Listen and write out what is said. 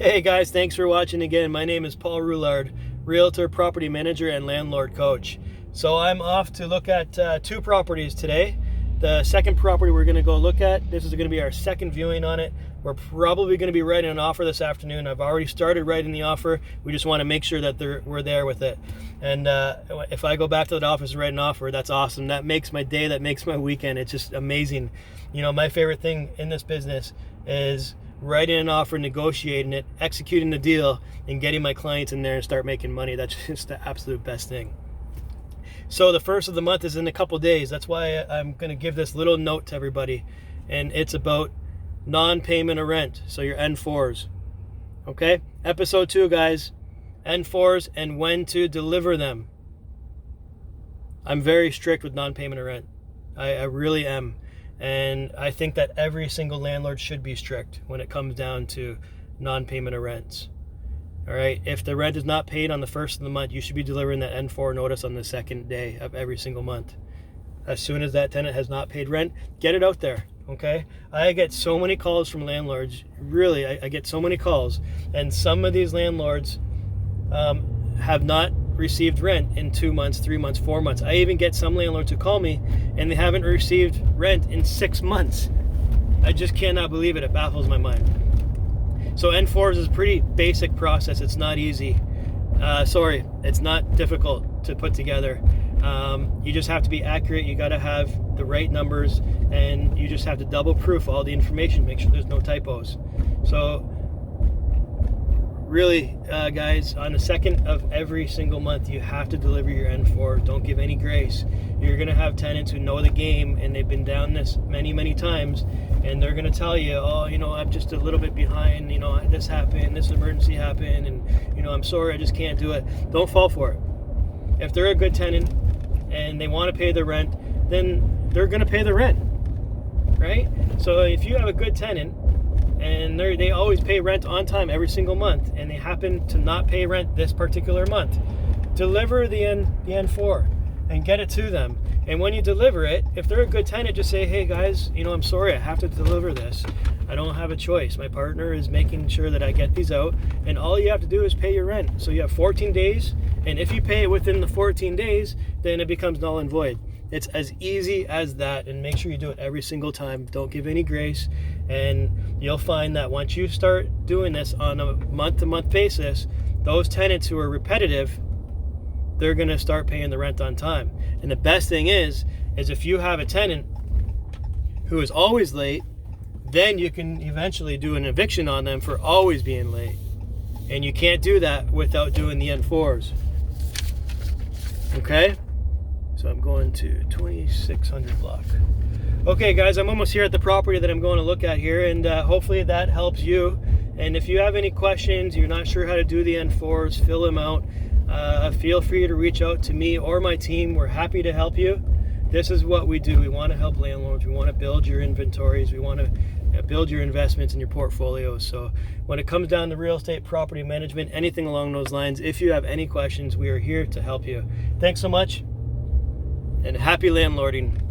Hey guys, thanks for watching again. My name is Paul Rouillard, Realtor, Property Manager, and Landlord Coach. So I'm off to look at two properties today. The second property we're going to go look at, this is going to be our second viewing on it. We're probably going to be writing an offer this afternoon. I've already started writing the offer. We just want to make sure that we're there with it. And if I go back to the office and write an offer, that's awesome. That makes my day, that makes my weekend. It's just amazing. You know, my favorite thing in this business is writing an offer, negotiating it, executing the deal, and getting my clients in there and start making money. That's just the absolute best thing. So the first of the month is in a couple days. That's why I'm going to give this little note to everybody, and it's about non-payment of rent, so your N4s. Okay? Episode 2, guys. N4s and when to deliver them. I'm very strict with non-payment of rent. I really am. And I think that every single landlord should be strict when it comes down to non-payment of rents. All right, if the rent is not paid on the first of the month, you should be delivering that N4 notice on the second day of every single month. As soon as that tenant has not paid rent, get it out there, okay? I get so many calls from landlords. Really, I get so many calls. And some of these landlords have not received rent in 2 months, 3 months, 4 months. I even get some landlords who call me and they haven't received rent in 6 months. I just cannot believe it. It baffles my mind. So N4s is a pretty basic process. It's not easy. It's not difficult to put together. You just have to be accurate. You got to have the right numbers, and you just have to double proof all the information. Make sure there's no typos. So really, guys, on the second of every single month, you have to deliver your N4. Don't give any grace. You're going to have tenants who know the game, and they've been down this many, many times, and they're going to tell you, oh, you know, I'm just a little bit behind, you know, this happened, this emergency happened, and, you know, I'm sorry, I just can't do it. Don't fall for it. If they're a good tenant and they want to pay their rent, then they're going to pay the rent, right? So if you have a good tenant, and they always pay rent on time every single month, and they happen to not pay rent this particular month, deliver the N4 and get it to them. And when you deliver it, if they're a good tenant, just say, hey guys, you know, I'm sorry, I have to deliver this. I don't have a choice. My partner is making sure that I get these out, and all you have to do is pay your rent. So you have 14 days, and if you pay it within the 14 days, then it becomes null and void. It's as easy as that, and make sure you do it every single time. Don't give any grace, and you'll find that once you start doing this on a month-to-month basis, those tenants who are repetitive, they're going to start paying the rent on time. And the best thing is if you have a tenant who is always late, then you can eventually do an eviction on them for always being late. And you can't do that without doing the N4s. Okay? So I'm going to 2600 block. Okay guys, I'm almost here at the property that I'm going to look at here, and hopefully that helps you. And if you have any questions, you're not sure how to do the N4s, fill them out, feel free to reach out to me or my team. We're happy to help you. This is what we do. We want to help landlords. We want to build your inventories. We want to build your investments in your portfolios. So when it comes down to real estate, property management, anything along those lines, if you have any questions, we are here to help you. Thanks so much, and happy landlording.